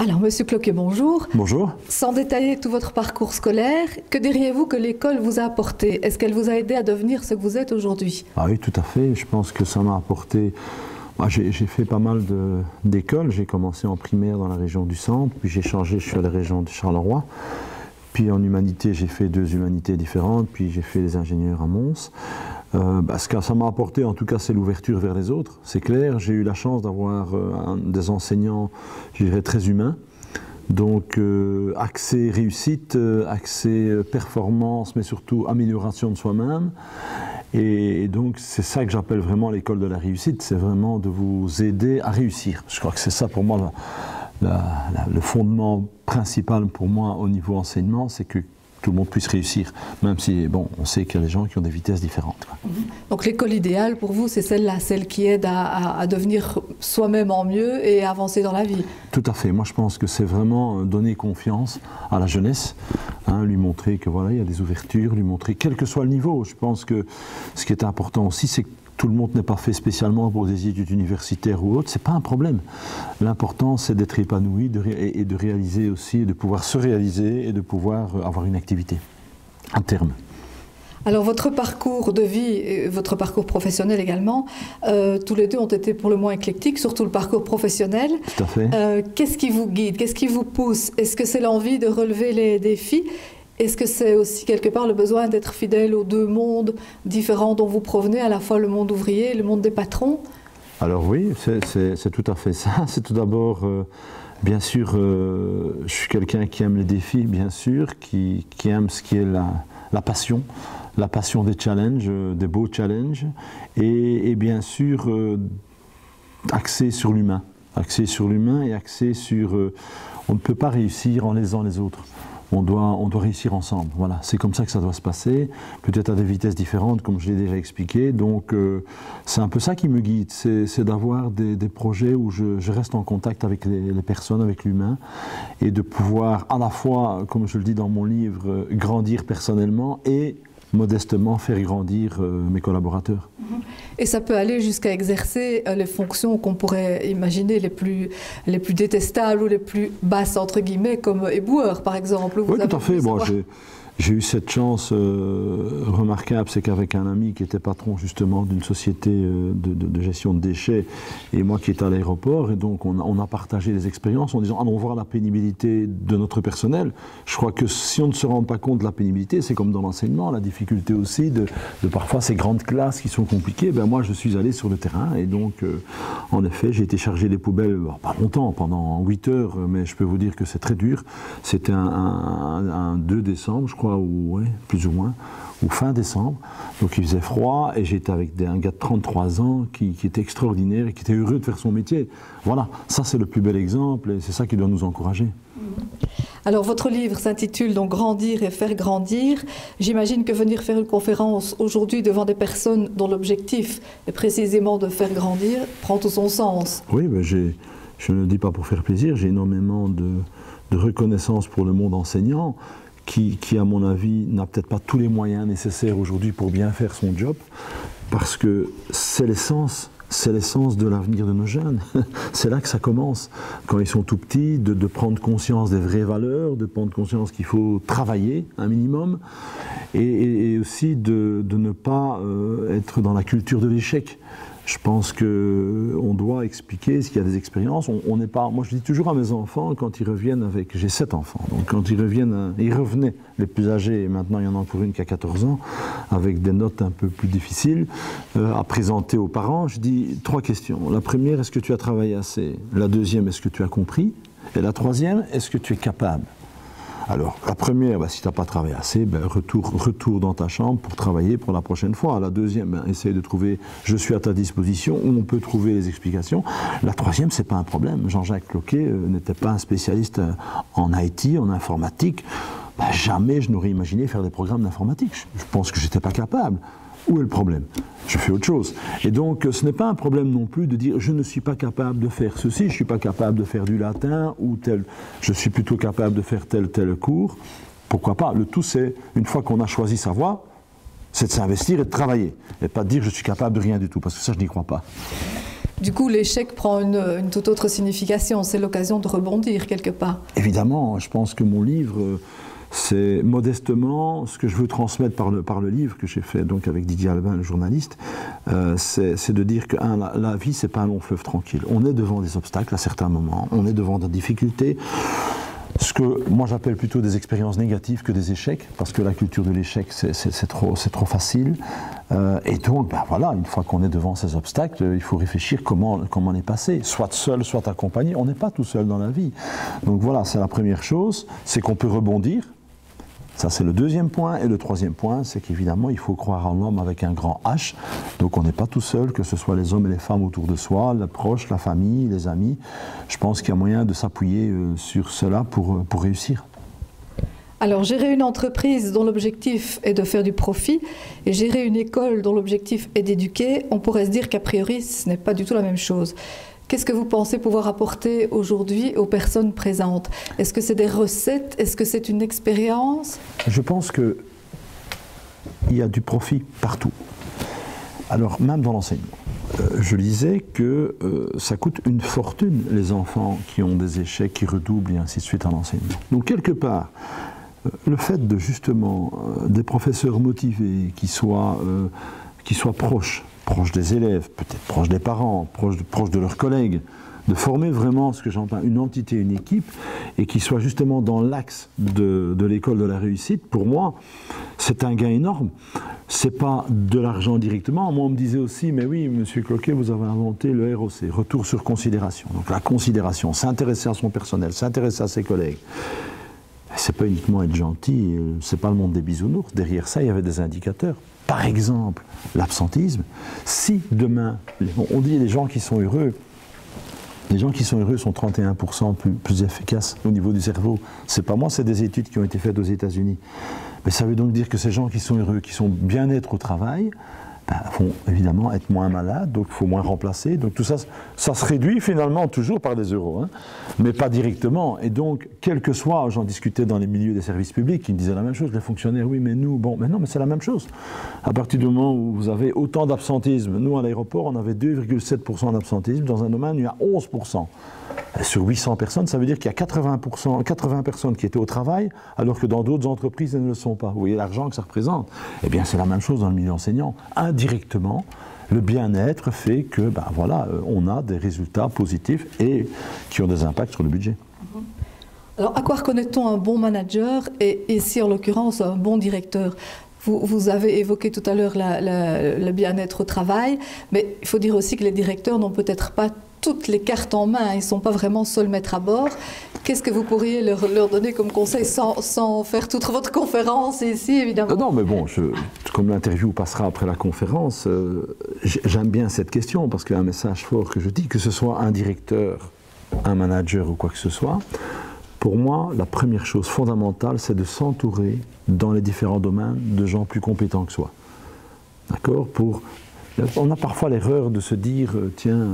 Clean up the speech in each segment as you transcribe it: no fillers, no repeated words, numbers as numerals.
Alors, Monsieur Cloquet, bonjour. Bonjour. Sans détailler tout votre parcours scolaire, que diriez-vous que l'école vous a apporté? Est-ce qu'elle vous a aidé à devenir ce que vous êtes aujourd'hui? Ah oui, tout à fait. Je pense que ça m'a apporté... J'ai fait pas mal d'écoles. J'ai commencé en primaire dans la région du Centre, puis j'ai changé, je suis à la région de Charleroi. Puis en humanité, j'ai fait 2 humanités différentes, puis j'ai fait les ingénieurs à Mons. Ce que ça m'a apporté, en tout cas, c'est l'ouverture vers les autres. C'est clair, j'ai eu la chance d'avoir des enseignants, je dirais, très humains. Donc, accès réussite, accès performance, mais surtout amélioration de soi-même. Et donc, c'est ça que j'appelle vraiment l'école de la réussite, c'est vraiment de vous aider à réussir. Je crois que c'est ça pour moi le fondement principal pour moi au niveau enseignement, c'est que tout le monde puisse réussir, même si, bon, on sait qu'il y a des gens qui ont des vitesses différentes. Donc l'école idéale pour vous, c'est celle-là, celle qui aide à devenir soi-même en mieux et à avancer dans la vie. Tout à fait. Moi, je pense que c'est vraiment donner confiance à la jeunesse, lui montrer que voilà, il y a des ouvertures, lui montrer, quel que soit le niveau. Je pense que ce qui est important aussi, c'est que tout le monde n'est pas fait spécialement pour des études universitaires ou autres, c'est pas un problème. L'important, c'est d'être épanoui et de réaliser aussi, de pouvoir se réaliser et de pouvoir avoir une activité, à terme. Alors votre parcours de vie, et votre parcours professionnel également, tous les deux ont été pour le moins éclectiques, surtout le parcours professionnel. Tout à fait. Qu'est-ce qui vous guide? Qu'est-ce qui vous pousse? Est-ce que c'est l'envie de relever les défis? Est-ce que c'est aussi quelque part le besoin d'être fidèle aux 2 mondes différents dont vous provenez, à la fois le monde ouvrier et le monde des patrons? Alors oui, c'est tout à fait ça. C'est tout d'abord, bien sûr, je suis quelqu'un qui aime les défis, bien sûr, qui aime ce qui est la passion des challenges, des beaux challenges, et bien sûr, axé sur l'humain. Axé sur l'humain et axé sur... on ne peut pas réussir en lésant les autres. On doit réussir ensemble. Voilà, c'est comme ça que ça doit se passer, peut-être à des vitesses différentes, comme je l'ai déjà expliqué. Donc, c'est un peu ça qui me guide, c'est d'avoir des projets où je reste en contact avec les personnes, avec l'humain, et de pouvoir à la fois, comme je le dis dans mon livre, grandir personnellement et modestement faire grandir mes collaborateurs. Et ça peut aller jusqu'à exercer les fonctions qu'on pourrait imaginer les plus détestables ou les plus basses, entre guillemets, comme éboueur, par exemple. Oui, tout à fait. Bon, j'ai eu cette chance remarquable, c'est qu'avec un ami qui était patron justement d'une société de gestion de déchets, et moi qui étais à l'aéroport, et donc on a partagé les expériences en disant allons voir la pénibilité de notre personnel. Je crois que si on ne se rend pas compte de la pénibilité, c'est comme dans l'enseignement, la difficulté aussi de parfois ces grandes classes qui sont compliquées. Ben moi je suis allé sur le terrain et donc en effet j'ai été chargé des poubelles, pas longtemps, pendant 8 heures, mais je peux vous dire que c'est très dur. C'était un 2 décembre, je crois, ou ouais, plus ou moins, ou fin décembre. Donc il faisait froid et j'étais avec un gars de 33 ans qui était extraordinaire et qui était heureux de faire son métier. Voilà, ça c'est le plus bel exemple et c'est ça qui doit nous encourager. Alors votre livre s'intitule donc Grandir et faire grandir. J'imagine que venir faire une conférence aujourd'hui devant des personnes dont l'objectif est précisément de faire grandir prend tout son sens. Oui, ben je ne le dis pas pour faire plaisir, j'ai énormément de reconnaissance pour le monde enseignant qui à mon avis n'a peut-être pas tous les moyens nécessaires aujourd'hui pour bien faire son job, parce que c'est l'essence de l'avenir de nos jeunes. C'est là que ça commence, quand ils sont tout petits, de prendre conscience des vraies valeurs, de prendre conscience qu'il faut travailler un minimum, et aussi de ne pas être dans la culture de l'échec. Je pense qu'on doit expliquer s'il y a des expériences. On n'est pas. Moi, je dis toujours à mes enfants, quand ils reviennent avec. J'ai 7 enfants, donc quand ils reviennent. Ils revenaient, les plus âgés, et maintenant il y en a encore une qui a 14 ans, avec des notes un peu plus difficiles, à présenter aux parents. Je dis 3 questions. La première, est-ce que tu as travaillé assez? La deuxième, est-ce que tu as compris? Et la troisième, est-ce que tu es capable? Alors, la première, si tu n'as pas travaillé assez, retour dans ta chambre pour travailler pour la prochaine fois. La deuxième, essaye de trouver « je suis à ta disposition » où on peut trouver les explications. La troisième, ce n'est pas un problème. Jean-Jacques Cloquet n'était pas un spécialiste en IT, en informatique. Jamais je n'aurais imaginé faire des programmes d'informatique. Je pense que je n'étais pas capable. Où est le problème? Je fais autre chose. Et donc, ce n'est pas un problème non plus de dire je ne suis pas capable de faire ceci, je ne suis pas capable de faire du latin ou tel, je suis plutôt capable de faire tel cours. Pourquoi pas? Le tout, c'est, une fois qu'on a choisi sa voie, c'est de s'investir et de travailler. Et pas de dire je suis capable de rien du tout, parce que ça, je n'y crois pas. Du coup, l'échec prend une toute autre signification. C'est l'occasion de rebondir quelque part. Évidemment, je pense que mon livre, c'est modestement ce que je veux transmettre par le livre que j'ai fait donc avec Didier Albin, le journaliste, c'est de dire que la vie, c'est pas un long fleuve tranquille. On est devant des obstacles à certains moments, on est devant des difficultés. Ce que moi j'appelle plutôt des expériences négatives que des échecs, parce que la culture de l'échec c'est trop facile. Et donc, ben voilà, une fois qu'on est devant ces obstacles, il faut réfléchir comment les passer, soit seul, soit accompagné. On n'est pas tout seul dans la vie. Donc voilà, c'est la première chose, c'est qu'on peut rebondir. Ça, c'est le deuxième point. Et le troisième point, c'est qu'évidemment, il faut croire en l'homme avec un grand H. Donc, on n'est pas tout seul, que ce soit les hommes et les femmes autour de soi, les proches, la famille, les amis. Je pense qu'il y a moyen de s'appuyer sur cela pour réussir. Alors, gérer une entreprise dont l'objectif est de faire du profit et gérer une école dont l'objectif est d'éduquer, on pourrait se dire qu'a priori, ce n'est pas du tout la même chose. Qu'est-ce que vous pensez pouvoir apporter aujourd'hui aux personnes présentes? Est-ce que c'est des recettes? Est-ce que c'est une expérience? Je pense qu'il y a du profit partout. Alors, même dans l'enseignement. Je lisais que ça coûte une fortune, les enfants qui ont des échecs, qui redoublent et ainsi de suite en enseignement. Donc, quelque part, le fait de justement des professeurs motivés qui soient proches des élèves, peut-être proches des parents, proches de leurs collègues, de former vraiment ce que j'entends une entité, une équipe, et qui soit justement dans l'axe de l'école de la réussite, pour moi, c'est un gain énorme. C'est pas de l'argent directement. Moi, on me disait aussi, mais oui, monsieur Cloquet, vous avez inventé le ROC, retour sur considération. Donc la considération, s'intéresser à son personnel, s'intéresser à ses collègues. C'est pas uniquement être gentil, c'est pas le monde des bisounours. Derrière ça, il y avait des indicateurs. Par exemple, l'absentisme. Si demain, on dit les gens qui sont heureux sont 31% plus efficaces au niveau du cerveau. C'est pas moi, c'est des études qui ont été faites aux États-Unis. Mais ça veut donc dire que ces gens qui sont heureux, qui sont bien-être au travail, vont évidemment être moins malades, donc il faut moins remplacer. Donc tout ça, ça se réduit finalement toujours par des euros, hein, mais pas directement. Et donc, quel que soit, j'en discutais dans les milieux des services publics, qui me disaient la même chose, les fonctionnaires, oui, mais nous, bon, mais non, mais c'est la même chose. À partir du moment où vous avez autant d'absentisme, nous à l'aéroport, on avait 2,7% d'absentisme, dans un domaine, il y a 11%. Sur 800 personnes, ça veut dire qu'il y a 80 personnes qui étaient au travail, alors que dans d'autres entreprises, elles ne le sont pas. Vous voyez l'argent que ça représente? Eh bien, c'est la même chose dans le milieu enseignant. Indirectement, le bien-être fait que, voilà, on a des résultats positifs et qui ont des impacts sur le budget. Alors, à quoi reconnaît-on un bon manager et ici, en l'occurrence, un bon directeur? Vous avez évoqué tout à l'heure le bien-être au travail, mais il faut dire aussi que les directeurs n'ont peut-être pas toutes les cartes en main, ils ne sont pas vraiment seuls maîtres à bord. Qu'est-ce que vous pourriez leur donner comme conseil sans faire toute votre conférence ici, évidemment? Non, mais bon, comme l'interview passera après la conférence, j'aime bien cette question parce qu'il y a un message fort que je dis, que ce soit un directeur, un manager ou quoi que ce soit. Pour moi, la première chose fondamentale, c'est de s'entourer dans les différents domaines de gens plus compétents que soi. D'accord? On a parfois l'erreur de se dire, tiens,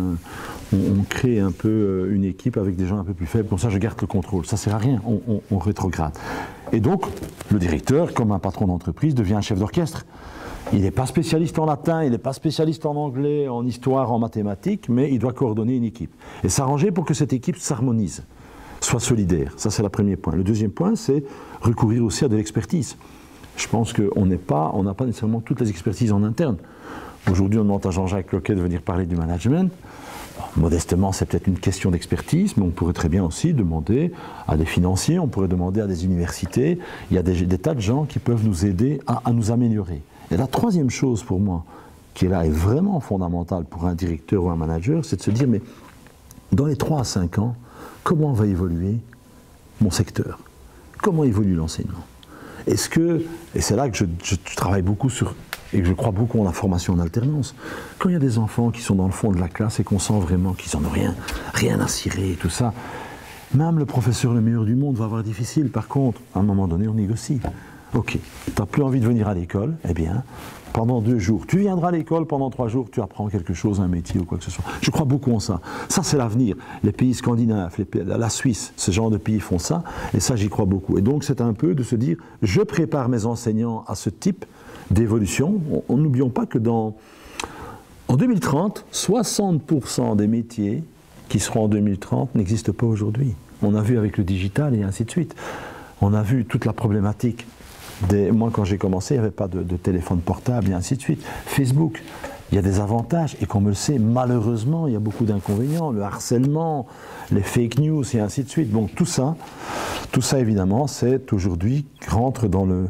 on crée un peu une équipe avec des gens un peu plus faibles, comme ça je garde le contrôle. Ça ne sert à rien, on rétrograde. Et donc, le directeur, comme un patron d'entreprise, devient un chef d'orchestre. Il n'est pas spécialiste en latin, il n'est pas spécialiste en anglais, en histoire, en mathématiques, mais il doit coordonner une équipe. Et s'arranger pour que cette équipe s'harmonise, soit solidaire. Ça, c'est le premier point. Le deuxième point, c'est recourir aussi à de l'expertise. Je pense qu'on n'a pas nécessairement toutes les expertises en interne. Aujourd'hui, on demande à Jean-Jacques Cloquet de venir parler du management. Modestement, c'est peut-être une question d'expertise, mais on pourrait très bien aussi demander à des financiers, on pourrait demander à des universités. Il y a des tas de gens qui peuvent nous aider à nous améliorer. Et la troisième chose pour moi, qui est là est vraiment fondamentale pour un directeur ou un manager, c'est de se dire, mais dans les 3 à 5 ans, comment va évoluer mon secteur? Comment évolue l'enseignement? Est-ce que, et c'est là que je travaille beaucoup sur, et que je crois beaucoup en la formation en alternance, quand il y a des enfants qui sont dans le fond de la classe et qu'on sent vraiment qu'ils n'en ont rien à cirer et tout ça, même le professeur le meilleur du monde va avoir difficile. Par contre, à un moment donné, on négocie. Ok, tu n'as plus envie de venir à l'école, eh bien, pendant 2 jours, tu viendras à l'école, pendant 3 jours, tu apprends quelque chose, un métier ou quoi que ce soit. Je crois beaucoup en ça. Ça, c'est l'avenir. Les pays scandinaves, la Suisse, ce genre de pays font ça, et ça, j'y crois beaucoup. Et donc, c'est un peu de se dire, je prépare mes enseignants à ce type d'évolution. N'oublions pas que dans En 2030, 60% des métiers qui seront en 2030 n'existent pas aujourd'hui. On a vu avec le digital et ainsi de suite. On a vu toute la problématique. Moi, quand j'ai commencé, il n'y avait pas de téléphone portable et ainsi de suite. Facebook, il y a des avantages et comme on le sait, malheureusement, il y a beaucoup d'inconvénients. Le harcèlement, les fake news et ainsi de suite. Donc tout ça évidemment, c'est aujourd'hui rentre dans le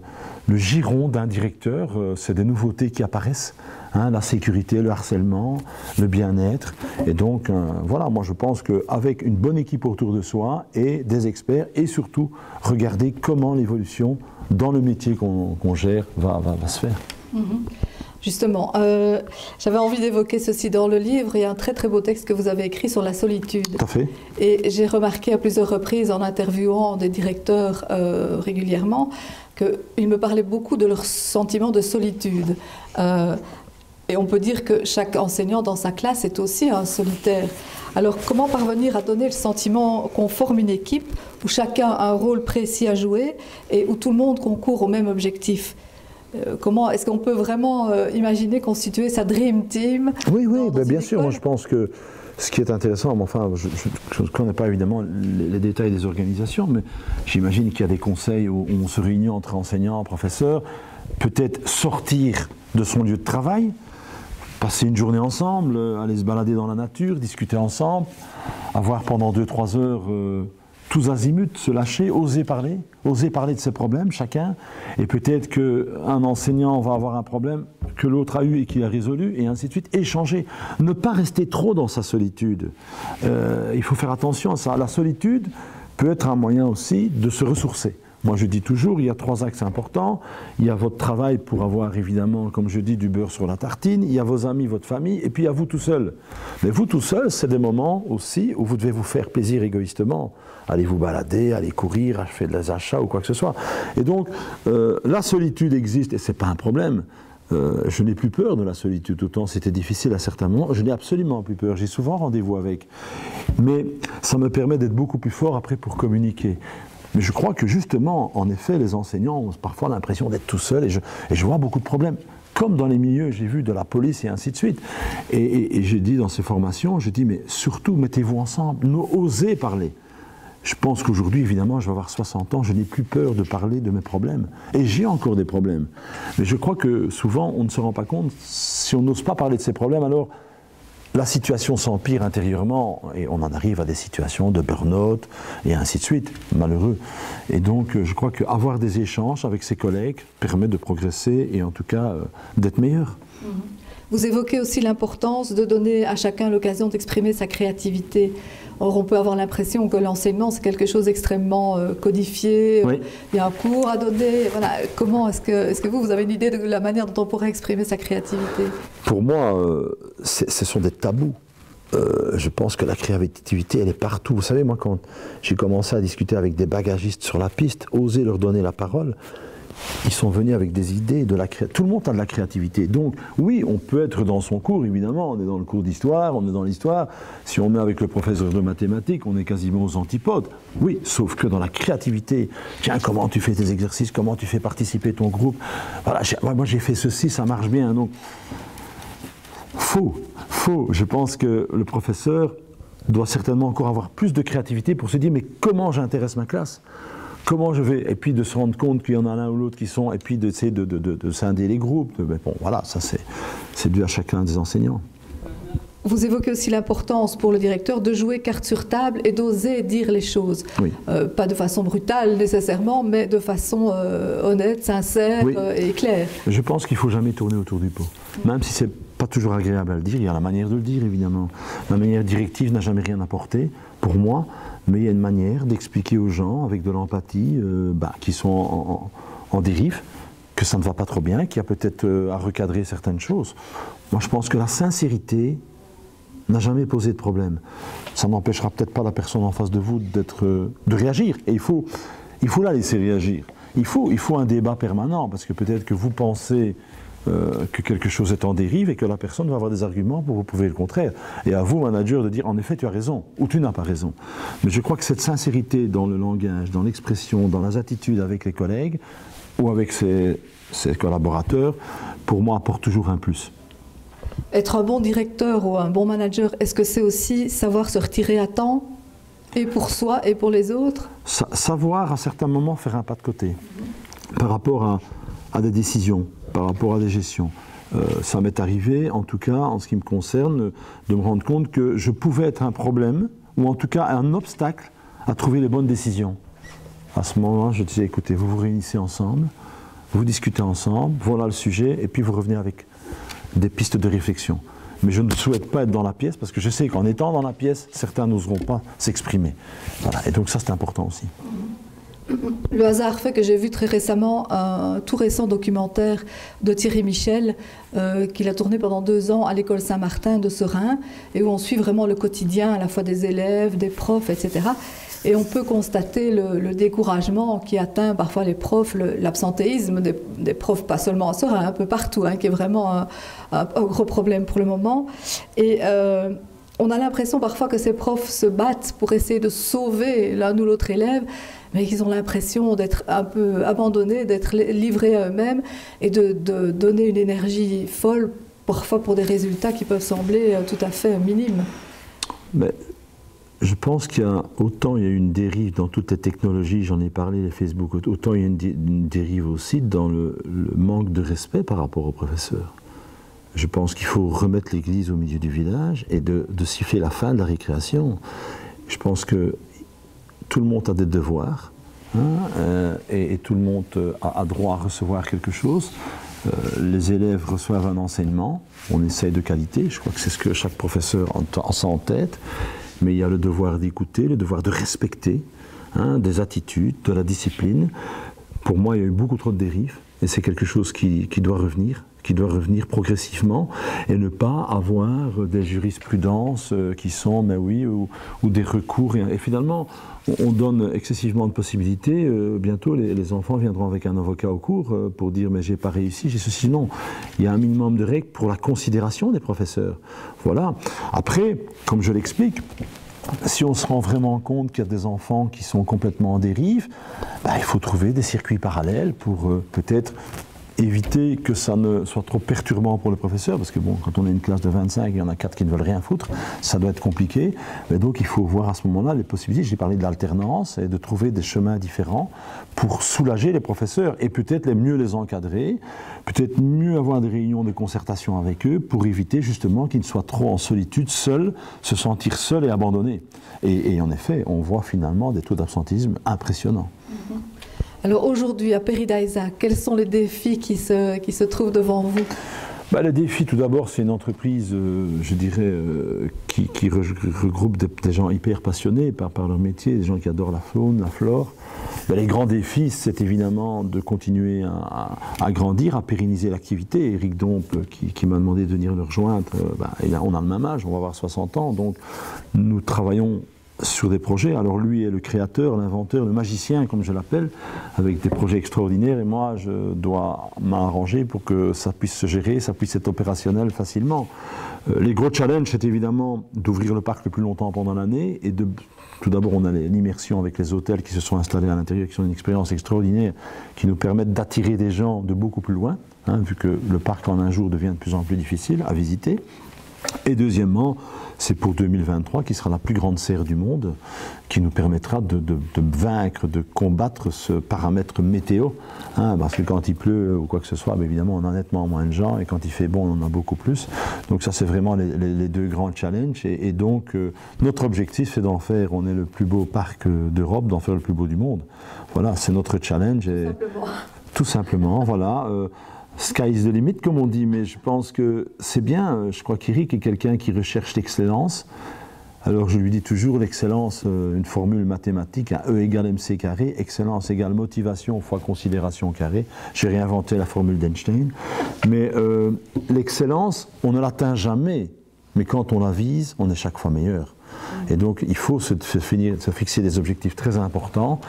giron d'un directeur. C'est des nouveautés qui apparaissent. Hein, la sécurité, le harcèlement, le bien-être. Et donc, voilà, moi je pense qu'avec une bonne équipe autour de soi et des experts, et surtout regarder comment l'évolution dans le métier qu'on gère va se faire. Justement, j'avais envie d'évoquer ceci dans le livre. Il y a un très très beau texte que vous avez écrit sur la solitude. Tout à fait. Et j'ai remarqué à plusieurs reprises en interviewant des directeurs régulièrement qu'ils me parlaient beaucoup de leur sentiment de solitude. Et on peut dire que chaque enseignant dans sa classe est aussi un solitaire. Alors comment parvenir à donner le sentiment qu'on forme une équipe où chacun a un rôle précis à jouer et où tout le monde concourt au même objectif? Comment est-ce qu'on peut vraiment imaginer constituer sa dream team? Oui, bien sûr. Moi je pense que ce qui est intéressant, enfin je ne connais pas évidemment les détails des organisations, mais j'imagine qu'il y a des conseils où on se réunit entre enseignants, professeurs, peut-être sortir de son lieu de travail, passer une journée ensemble, aller se balader dans la nature, discuter ensemble, avoir pendant 2-3 heures tous azimuts, se lâcher, oser parler de ses problèmes, chacun, et peut-être qu'un enseignant va avoir un problème que l'autre a eu et qu'il a résolu, et ainsi de suite, échanger. Ne pas rester trop dans sa solitude. Il faut faire attention à ça. La solitude peut être un moyen aussi de se ressourcer. Moi je dis toujours, il y a 3 axes importants. Il y a votre travail pour avoir évidemment, comme je dis, du beurre sur la tartine. Il y a vos amis, votre famille, et puis il y a vous tout seul. Mais vous tout seul, c'est des moments aussi où vous devez vous faire plaisir égoïstement. Allez vous balader, allez courir, faire des achats ou quoi que ce soit. Et donc, la solitude existe et ce n'est pas un problème. Je n'ai plus peur de la solitude, autant c'était difficile à certains moments, je n'ai absolument plus peur, j'ai souvent rendez-vous avec. Mais ça me permet d'être beaucoup plus fort après pour communiquer. Mais je crois que justement, en effet, les enseignants ont parfois l'impression d'être tout seuls et je vois beaucoup de problèmes. Comme dans les milieux, j'ai vu de la police et ainsi de suite. Et j'ai dit dans ces formations, j'ai dit, mais surtout, mettez-vous ensemble, osez parler. Je pense qu'aujourd'hui, évidemment, je vais avoir 60 ans, je n'ai plus peur de parler de mes problèmes. Et j'ai encore des problèmes. Mais je crois que souvent, on ne se rend pas compte, si on n'ose pas parler de ses problèmes, alors la situation s'empire intérieurement et on en arrive à des situations de burn-out et ainsi de suite, malheureux. Et donc, je crois qu'avoir des échanges avec ses collègues permet de progresser et en tout cas d'être meilleur. Vous évoquez aussi l'importance de donner à chacun l'occasion d'exprimer sa créativité. Or, on peut avoir l'impression que l'enseignement, c'est quelque chose d'extrêmement codifié. Oui. Il y a un cours à donner. Voilà. Comment est-ce que vous avez une idée de la manière dont on pourrait exprimer sa créativité? Pour moi, ce sont des tabous. Je pense que la créativité, elle est partout. Vous savez, moi, quand j'ai commencé à discuter avec des bagagistes sur la piste, oser leur donner la parole, ils sont venus avec des idées, tout le monde a de la créativité. Donc oui, on peut être dans son cours, évidemment, on est dans le cours d'histoire, on est dans l'histoire. Si on est avec le professeur de mathématiques, on est quasiment aux antipodes. Oui, sauf que dans la créativité, tiens, comment tu fais tes exercices, comment tu fais participer ton groupe. Voilà, moi j'ai fait ceci, ça marche bien. Donc, faux. Je pense que le professeur doit certainement encore avoir plus de créativité pour se dire, mais comment j'intéresse ma classe ? Comment je vais, et puis de se rendre compte qu'il y en a l'un ou l'autre qui sont, et puis d'essayer de scinder les groupes. Bon, voilà, ça c'est dû à chacun des enseignants. Vous évoquez aussi l'importance pour le directeur de jouer carte sur table et d'oser dire les choses. Oui. Pas de façon brutale nécessairement, mais de façon honnête, sincère et claire. Je pense qu'il ne faut jamais tourner autour du pot. Même si ce n'est pas toujours agréable à le dire, il y a la manière de le dire évidemment. La manière directive n'a jamais rien apporté, pour moi. Mais il y a une manière d'expliquer aux gens, avec de l'empathie, qui sont en dérive, que ça ne va pas trop bien, qu'il y a peut-être à recadrer certaines choses. Moi, je pense que la sincérité n'a jamais posé de problème. Ça n'empêchera peut-être pas la personne en face de vous de réagir. Et il faut la laisser réagir. Il faut un débat permanent, parce que peut-être que vous pensez que quelque chose est en dérive et que la personne va avoir des arguments pour vous prouver le contraire. Et à vous, manager, de dire en effet tu as raison ou tu n'as pas raison. Mais je crois que cette sincérité dans le langage, dans l'expression, dans les attitudes avec les collègues ou avec ses collaborateurs, pour moi apporte toujours un plus. Être un bon directeur ou un bon manager, est-ce que c'est aussi savoir se retirer à temps, et pour soi et pour les autres? Savoir à certains moments faire un pas de côté par rapport à des décisions, par rapport à des gestions. Ça m'est arrivé, en tout cas, en ce qui me concerne, de me rendre compte que je pouvais être un problème, ou en tout cas un obstacle à trouver les bonnes décisions. À ce moment-là, je disais, écoutez, vous vous réunissez ensemble, vous discutez ensemble, voilà le sujet, et puis vous revenez avec des pistes de réflexion. Mais je ne souhaite pas être dans la pièce, parce que je sais qu'en étant dans la pièce, certains n'oseront pas s'exprimer. Voilà. Et donc ça, c'est important aussi. Le hasard fait que j'ai vu très récemment un tout récent documentaire de Thierry Michel qu'il a tourné pendant 2 ans à l'école Saint-Martin de Seraing, et où on suit vraiment le quotidien à la fois des élèves, des profs, etc. Et on peut constater le découragement qui atteint parfois les profs, l'absentéisme des profs, pas seulement à Seraing, un peu partout, hein, qui est vraiment un gros problème pour le moment. Et on a l'impression parfois que ces profs se battent pour essayer de sauver l'un ou l'autre élève, mais qu'ils ont l'impression d'être un peu abandonnés, d'être livrés à eux-mêmes et de donner une énergie folle, parfois pour des résultats qui peuvent sembler tout à fait minimes. Mais je pense qu'il y a autant il y a une dérive dans toutes les technologies, j'en ai parlé, les Facebook, autant il y a une dérive aussi dans le manque de respect par rapport aux professeurs. Je pense qu'il faut remettre l'église au milieu du village et de siffler la fin de la récréation. Je pense que tout le monde a des devoirs, hein, et tout le monde a droit à recevoir quelque chose. Les élèves reçoivent un enseignement, on essaye de qualité, je crois que c'est ce que chaque professeur a ça en tête, mais il y a le devoir d'écouter, le devoir de respecter, hein, des attitudes, de la discipline. Pour moi, il y a eu beaucoup trop de dérives, et c'est quelque chose qui doit revenir progressivement, et ne pas avoir des jurisprudences qui sont, mais oui, ou des recours. Et finalement, on donne excessivement de possibilités. Bientôt, les enfants viendront avec un avocat au cours pour dire « mais j'ai pas réussi, j'ai ceci ». Non, il y a un minimum de règles pour la considération des professeurs. Voilà. Après, comme je l'explique, si on se rend vraiment compte qu'il y a des enfants qui sont complètement en dérive, il faut trouver des circuits parallèles pour peut-être éviter que ça ne soit trop perturbant pour le professeur, parce que bon, quand on est une classe de 25, il y en a 4 qui ne veulent rien foutre, ça doit être compliqué. Mais donc il faut voir à ce moment-là les possibilités. J'ai parlé de l'alternance et de trouver des chemins différents pour soulager les professeurs et peut-être mieux les encadrer, peut-être mieux avoir des réunions de concertation avec eux pour éviter justement qu'ils ne soient trop en solitude, seuls, se sentir seuls et abandonnés. Et en effet, on voit finalement des taux d'absentéisme impressionnants. Alors aujourd'hui, à Paradisa, quels sont les défis qui se trouvent devant vous? Le défi, tout d'abord, c'est une entreprise, je dirais, qui regroupe des gens hyper passionnés par leur métier, des gens qui adorent la faune, la flore. Les grands défis, c'est évidemment de continuer à grandir, à pérenniser l'activité. Eric Dompe, qui m'a demandé de venir le rejoindre, on a le même âge, on va avoir 60 ans, donc nous travaillons sur des projets. Alors lui est le créateur, l'inventeur, le magicien comme je l'appelle, avec des projets extraordinaires, et moi je dois m'arranger pour que ça puisse se gérer, ça puisse être opérationnel facilement. Les gros challenges, c'est évidemment d'ouvrir le parc le plus longtemps pendant l'année, et tout d'abord on a l'immersion avec les hôtels qui se sont installés à l'intérieur, qui sont une expérience extraordinaire, qui nous permettent d'attirer des gens de beaucoup plus loin, hein, vu que le parc en un jour devient de plus en plus difficile à visiter. Et deuxièmement, c'est pour 2023 qui sera la plus grande serre du monde, qui nous permettra de vaincre, de combattre ce paramètre météo, hein, parce que quand il pleut ou quoi que ce soit, évidemment on a nettement moins de gens, et quand il fait bon on en a beaucoup plus. Donc ça c'est vraiment les deux grands challenges, et donc notre objectif c'est d'en faire, on est le plus beau parc d'Europe, d'en faire le plus beau du monde. Voilà, c'est notre challenge. Tout simplement, voilà. Sky is the limit, comme on dit, mais je pense que c'est bien. Je crois qu'Eric est quelqu'un qui recherche l'excellence. Alors je lui dis toujours l'excellence, une formule mathématique, E égale mc carré, excellence égale motivation fois considération carré. J'ai réinventé la formule d'Einstein. Mais l'excellence, on ne l'atteint jamais, mais quand on la vise, on est chaque fois meilleur. Et donc il faut se fixer des objectifs très importants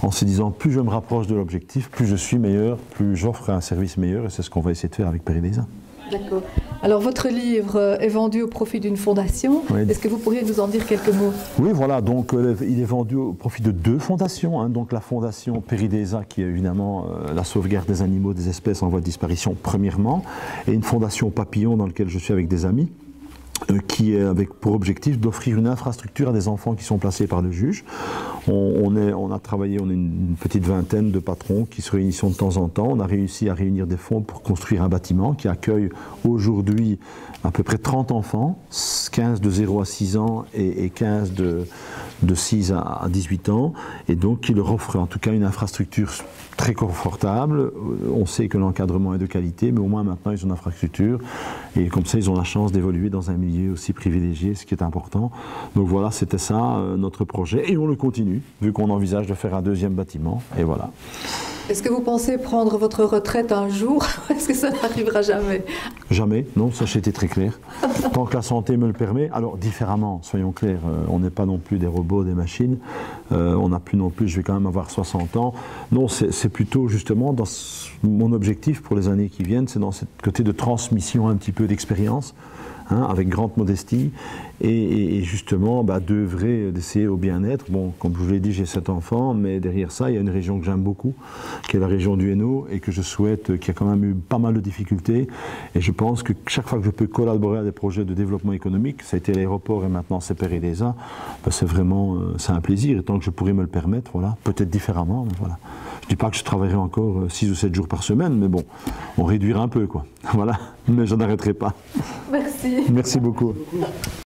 en se disant plus je me rapproche de l'objectif, plus je suis meilleur, plus j'offre un service meilleur, et c'est ce qu'on va essayer de faire avec Paradisa. D'accord. Alors votre livre est vendu au profit d'une fondation. Oui. Est-ce que vous pourriez nous en dire quelques mots? Oui, voilà, donc il est vendu au profit de 2 fondations. Hein, donc la fondation Péridesa, qui est évidemment la sauvegarde des animaux, des espèces en voie de disparition, premièrement, et une fondation Papillon dans laquelle je suis avec des amis, qui est avec pour objectif d'offrir une infrastructure à des enfants qui sont placés par le juge. On a travaillé, on est une petite vingtaine de patrons qui se réunissent de temps en temps. On a réussi à réunir des fonds pour construire un bâtiment qui accueille aujourd'hui à peu près 30 enfants, 15 de 0 à 6 ans et 15 de 6 à 18 ans, et donc qui leur offre en tout cas une infrastructure très confortable. On sait que l'encadrement est de qualité, mais au moins maintenant ils ont une infrastructure, et comme ça ils ont la chance d'évoluer dans un milieu aussi privilégié, ce qui est important. Donc voilà, c'était ça notre projet, et on le continue, vu qu'on envisage de faire un 2e bâtiment, et voilà. Est-ce que vous pensez prendre votre retraite un jour? Est-ce que ça n'arrivera jamais? Jamais, non, ça j'ai été très clair. Tant que la santé me le permet, alors différemment, soyons clairs, on n'est pas non plus des robots, des machines, on n'a plus non plus, je vais quand même avoir 60 ans. Non, c'est plutôt justement dans mon objectif pour les années qui viennent, c'est dans ce côté de transmission un petit peu d'expérience, hein, avec grande modestie, et justement d'œuvrer, d'essayer au bien-être. Bon, comme je vous l'ai dit, j'ai 7 enfants, mais derrière ça, il y a une région que j'aime beaucoup, qui est la région du Hainaut, et que je souhaite, qui a quand même eu pas mal de difficultés, et je pense que chaque fois que je peux collaborer à des projets de développement économique, ça a été l'aéroport et maintenant c'est Péridesa, c'est vraiment, c'est un plaisir, et tant que je pourrais me le permettre, voilà, peut-être différemment, mais voilà. Je ne dis pas que je travaillerai encore 6 ou 7 jours par semaine, mais bon, on réduira un peu, quoi. Voilà, mais je n'arrêterai pas. Merci. Merci beaucoup.